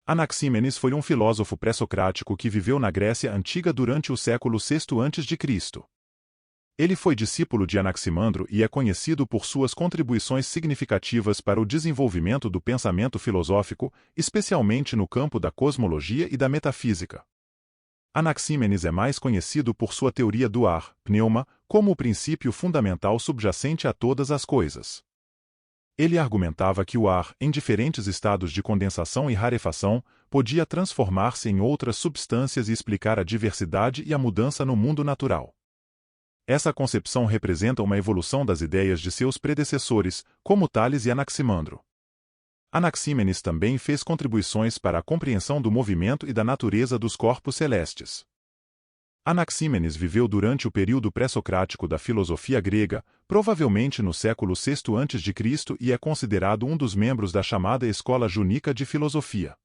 Anaxímenes foi um filósofo pré-socrático que viveu na Grécia Antiga durante o século VI a.C. Ele foi discípulo de Anaximandro e é conhecido por suas contribuições significativas para o desenvolvimento do pensamento filosófico, especialmente no campo da cosmologia e da metafísica. Anaxímenes é mais conhecido por sua teoria do ar, pneuma, como o princípio fundamental subjacente a todas as coisas. Ele argumentava que o ar, em diferentes estados de condensação e rarefação, podia transformar-se em outras substâncias e explicar a diversidade e a mudança no mundo natural. Essa concepção representa uma evolução das ideias de seus predecessores, como Tales e Anaximandro. Anaxímenes também fez contribuições para a compreensão do movimento e da natureza dos corpos celestes. Anaxímenes viveu durante o período pré-socrático da filosofia grega, provavelmente no século VI a.C. e é considerado um dos membros da chamada Escola Jônica de Filosofia.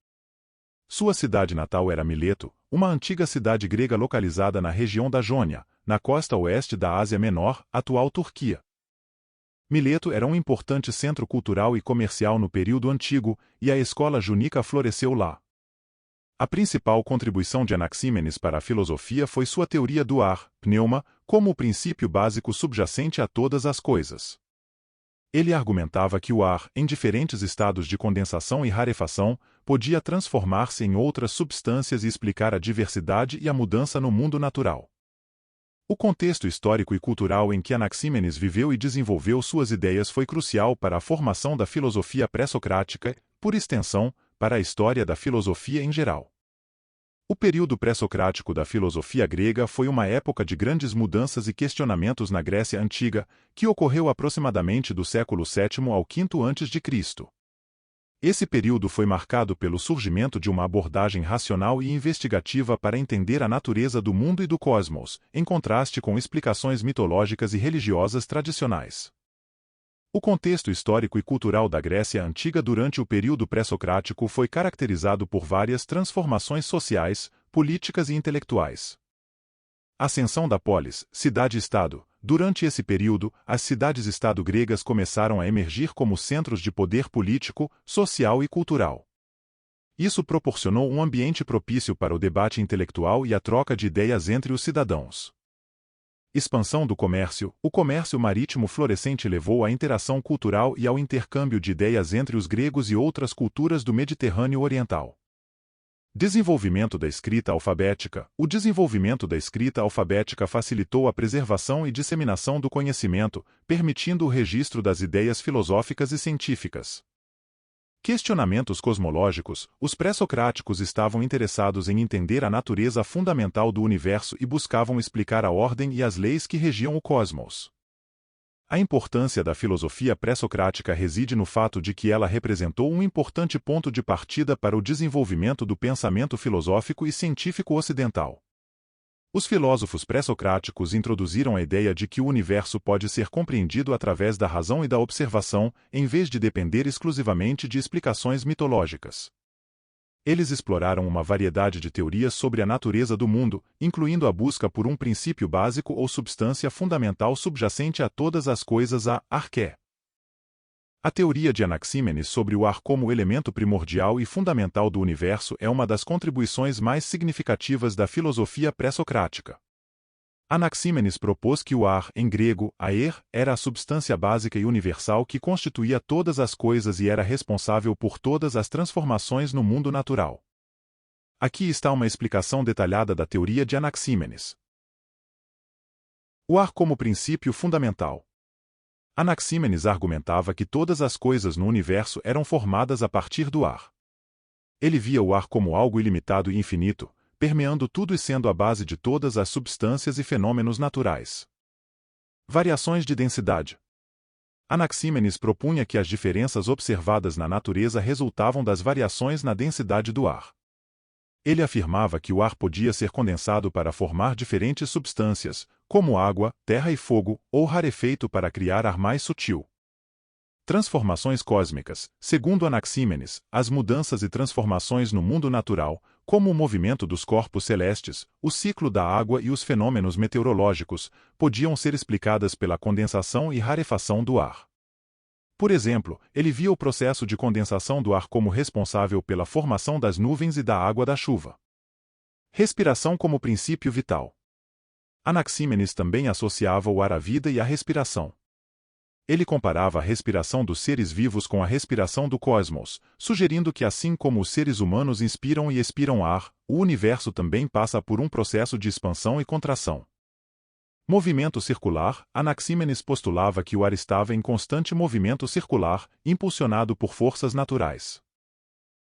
Sua cidade natal era Mileto, uma antiga cidade grega localizada na região da Jônia, na costa oeste da Ásia Menor, atual Turquia. Mileto era um importante centro cultural e comercial no período antigo, e a escola jônica floresceu lá. A principal contribuição de Anaxímenes para a filosofia foi sua teoria do ar, pneuma, como o princípio básico subjacente a todas as coisas. Ele argumentava que o ar, em diferentes estados de condensação e rarefação, podia transformar-se em outras substâncias e explicar a diversidade e a mudança no mundo natural. O contexto histórico e cultural em que Anaxímenes viveu e desenvolveu suas ideias foi crucial para a formação da filosofia pré-socrática e, por extensão, para a história da filosofia em geral. O período pré-socrático da filosofia grega foi uma época de grandes mudanças e questionamentos na Grécia Antiga, que ocorreu aproximadamente do século VII ao V a.C. Esse período foi marcado pelo surgimento de uma abordagem racional e investigativa para entender a natureza do mundo e do cosmos, em contraste com explicações mitológicas e religiosas tradicionais. O contexto histórico e cultural da Grécia Antiga durante o período pré-socrático foi caracterizado por várias transformações sociais, políticas e intelectuais. Ascensão da polis, cidade-estado. Durante esse período, as cidades-estado gregas começaram a emergir como centros de poder político, social e cultural. Isso proporcionou um ambiente propício para o debate intelectual e a troca de ideias entre os cidadãos. Expansão do comércio. O comércio marítimo florescente levou à interação cultural e ao intercâmbio de ideias entre os gregos e outras culturas do Mediterrâneo Oriental. Desenvolvimento da escrita alfabética. O desenvolvimento da escrita alfabética facilitou a preservação e disseminação do conhecimento, permitindo o registro das ideias filosóficas e científicas. Questionamentos cosmológicos. Os pré-socráticos estavam interessados em entender a natureza fundamental do universo e buscavam explicar a ordem e as leis que regiam o cosmos. A importância da filosofia pré-socrática reside no fato de que ela representou um importante ponto de partida para o desenvolvimento do pensamento filosófico e científico ocidental. Os filósofos pré-socráticos introduziram a ideia de que o universo pode ser compreendido através da razão e da observação, em vez de depender exclusivamente de explicações mitológicas. Eles exploraram uma variedade de teorias sobre a natureza do mundo, incluindo a busca por um princípio básico ou substância fundamental subjacente a todas as coisas, a arqué. A teoria de Anaxímenes sobre o ar como elemento primordial e fundamental do universo é uma das contribuições mais significativas da filosofia pré-socrática. Anaxímenes propôs que o ar, em grego, aer, era a substância básica e universal que constituía todas as coisas e era responsável por todas as transformações no mundo natural. Aqui está uma explicação detalhada da teoria de Anaxímenes. O ar como princípio fundamental. Anaxímenes argumentava que todas as coisas no universo eram formadas a partir do ar. Ele via o ar como algo ilimitado e infinito, permeando tudo e sendo a base de todas as substâncias e fenômenos naturais. Variações de densidade. Anaxímenes propunha que as diferenças observadas na natureza resultavam das variações na densidade do ar. Ele afirmava que o ar podia ser condensado para formar diferentes substâncias, como água, terra e fogo, ou rarefeito para criar ar mais sutil. Transformações cósmicas. Segundo Anaxímenes, as mudanças e transformações no mundo natural, como o movimento dos corpos celestes, o ciclo da água e os fenômenos meteorológicos, podiam ser explicadas pela condensação e rarefação do ar. Por exemplo, ele via o processo de condensação do ar como responsável pela formação das nuvens e da água da chuva. Respiração como princípio vital. Anaxímenes também associava o ar à vida e à respiração. Ele comparava a respiração dos seres vivos com a respiração do cosmos, sugerindo que assim como os seres humanos inspiram e expiram ar, o universo também passa por um processo de expansão e contração. Movimento circular. Anaxímenes postulava que o ar estava em constante movimento circular, impulsionado por forças naturais.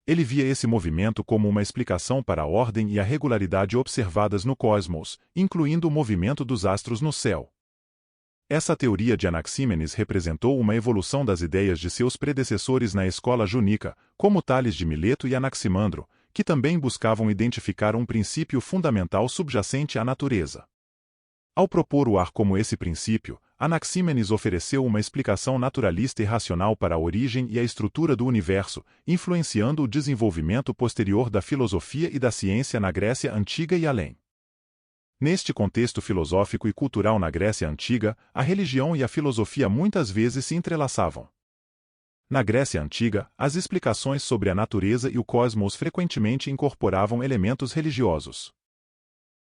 Ele via esse movimento como uma explicação para a ordem e a regularidade observadas no cosmos, incluindo o movimento dos astros no céu. Essa teoria de Anaxímenes representou uma evolução das ideias de seus predecessores na escola jônica, como Tales de Mileto e Anaximandro, que também buscavam identificar um princípio fundamental subjacente à natureza. Ao propor o ar como esse princípio, Anaxímenes ofereceu uma explicação naturalista e racional para a origem e a estrutura do universo, influenciando o desenvolvimento posterior da filosofia e da ciência na Grécia Antiga e além. Neste contexto filosófico e cultural na Grécia Antiga, a religião e a filosofia muitas vezes se entrelaçavam. Na Grécia Antiga, as explicações sobre a natureza e o cosmos frequentemente incorporavam elementos religiosos.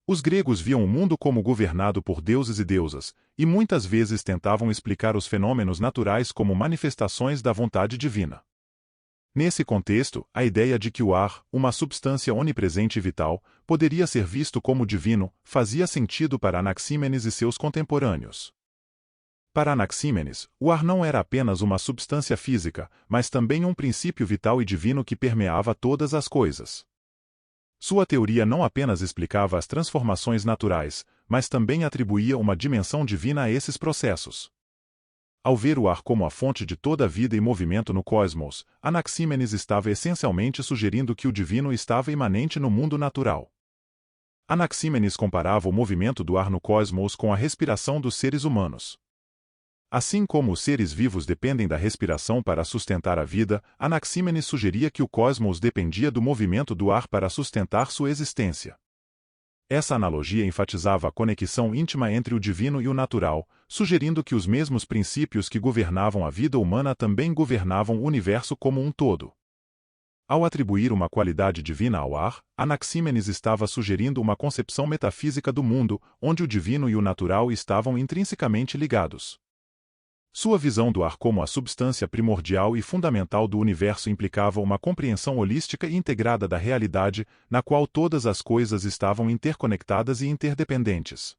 Os gregos viam o mundo como governado por deuses e deusas, e muitas vezes tentavam explicar os fenômenos naturais como manifestações da vontade divina. Nesse contexto, a ideia de que o ar, uma substância onipresente e vital, poderia ser visto como divino, fazia sentido para Anaxímenes e seus contemporâneos. Para Anaxímenes, o ar não era apenas uma substância física, mas também um princípio vital e divino que permeava todas as coisas. Sua teoria não apenas explicava as transformações naturais, mas também atribuía uma dimensão divina a esses processos. Ao ver o ar como a fonte de toda a vida e movimento no cosmos, Anaxímenes estava essencialmente sugerindo que o divino estava imanente no mundo natural. Anaxímenes comparava o movimento do ar no cosmos com a respiração dos seres humanos. Assim como os seres vivos dependem da respiração para sustentar a vida, Anaxímenes sugeria que o cosmos dependia do movimento do ar para sustentar sua existência. Essa analogia enfatizava a conexão íntima entre o divino e o natural, sugerindo que os mesmos princípios que governavam a vida humana também governavam o universo como um todo. Ao atribuir uma qualidade divina ao ar, Anaxímenes estava sugerindo uma concepção metafísica do mundo, onde o divino e o natural estavam intrinsecamente ligados. Sua visão do ar como a substância primordial e fundamental do universo implicava uma compreensão holística e integrada da realidade, na qual todas as coisas estavam interconectadas e interdependentes.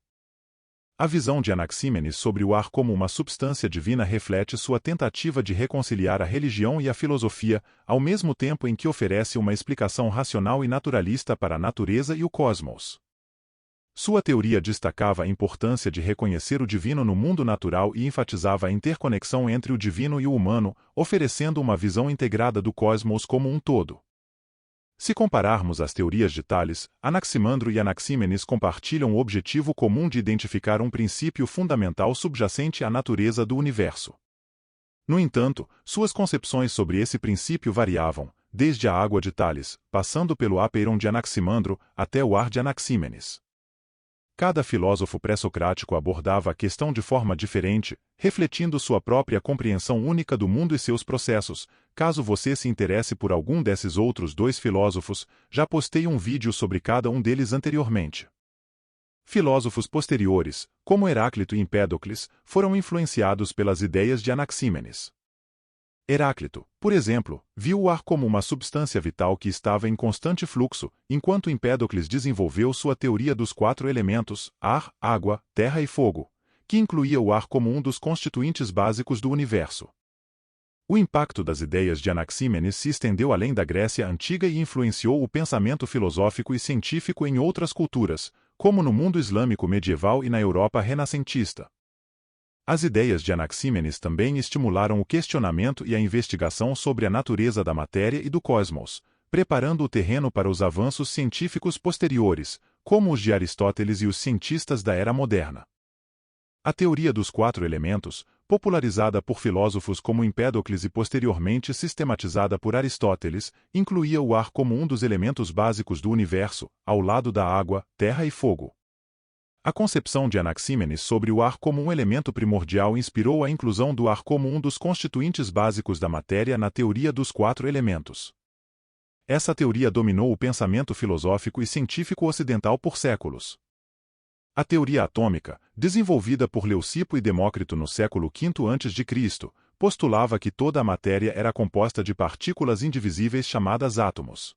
A visão de Anaxímenes sobre o ar como uma substância divina reflete sua tentativa de reconciliar a religião e a filosofia, ao mesmo tempo em que oferece uma explicação racional e naturalista para a natureza e o cosmos. Sua teoria destacava a importância de reconhecer o divino no mundo natural e enfatizava a interconexão entre o divino e o humano, oferecendo uma visão integrada do cosmos como um todo. Se compararmos as teorias de Tales, Anaximandro e Anaxímenes compartilham o objetivo comum de identificar um princípio fundamental subjacente à natureza do universo. No entanto, suas concepções sobre esse princípio variavam, desde a água de Tales, passando pelo apeiron de Anaximandro, até o ar de Anaxímenes. Cada filósofo pré-socrático abordava a questão de forma diferente, refletindo sua própria compreensão única do mundo e seus processos. Caso você se interesse por algum desses outros dois filósofos, já postei um vídeo sobre cada um deles anteriormente. Filósofos posteriores, como Heráclito e Empédocles, foram influenciados pelas ideias de Anaxímenes. Heráclito, por exemplo, viu o ar como uma substância vital que estava em constante fluxo, enquanto Empédocles desenvolveu sua teoria dos 4 elementos, ar, água, terra e fogo, que incluía o ar como um dos constituintes básicos do universo. O impacto das ideias de Anaxímenes se estendeu além da Grécia Antiga e influenciou o pensamento filosófico e científico em outras culturas, como no mundo islâmico medieval e na Europa renascentista. As ideias de Anaxímenes também estimularam o questionamento e a investigação sobre a natureza da matéria e do cosmos, preparando o terreno para os avanços científicos posteriores, como os de Aristóteles e os cientistas da era moderna. A teoria dos 4 elementos, popularizada por filósofos como Empédocles e posteriormente sistematizada por Aristóteles, incluía o ar como um dos elementos básicos do universo, ao lado da água, terra e fogo. A concepção de Anaxímenes sobre o ar como um elemento primordial inspirou a inclusão do ar como um dos constituintes básicos da matéria na teoria dos quatro elementos. Essa teoria dominou o pensamento filosófico e científico ocidental por séculos. A teoria atômica, desenvolvida por Leucipo e Demócrito no século V a.C., postulava que toda a matéria era composta de partículas indivisíveis chamadas átomos.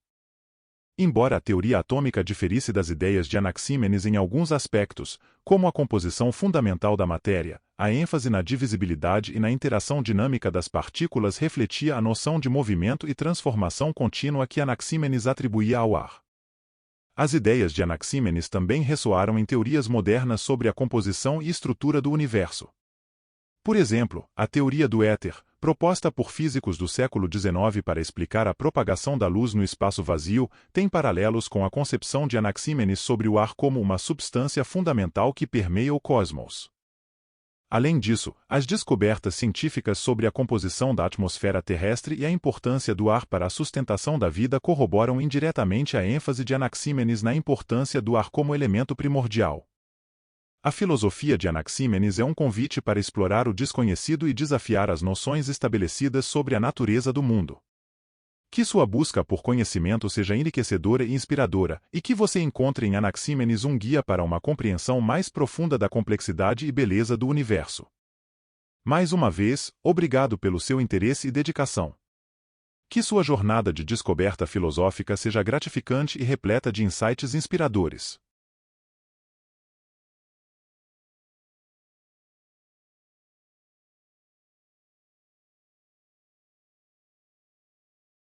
Embora a teoria atômica diferisse das ideias de Anaxímenes em alguns aspectos, como a composição fundamental da matéria, a ênfase na divisibilidade e na interação dinâmica das partículas refletia a noção de movimento e transformação contínua que Anaxímenes atribuía ao ar. As ideias de Anaxímenes também ressoaram em teorias modernas sobre a composição e estrutura do universo. Por exemplo, a teoria do éter, proposta por físicos do século XIX para explicar a propagação da luz no espaço vazio, tem paralelos com a concepção de Anaxímenes sobre o ar como uma substância fundamental que permeia o cosmos. Além disso, as descobertas científicas sobre a composição da atmosfera terrestre e a importância do ar para a sustentação da vida corroboram indiretamente a ênfase de Anaxímenes na importância do ar como elemento primordial. A filosofia de Anaxímenes é um convite para explorar o desconhecido e desafiar as noções estabelecidas sobre a natureza do mundo. Que sua busca por conhecimento seja enriquecedora e inspiradora, e que você encontre em Anaxímenes um guia para uma compreensão mais profunda da complexidade e beleza do universo. Mais uma vez, obrigado pelo seu interesse e dedicação. Que sua jornada de descoberta filosófica seja gratificante e repleta de insights inspiradores.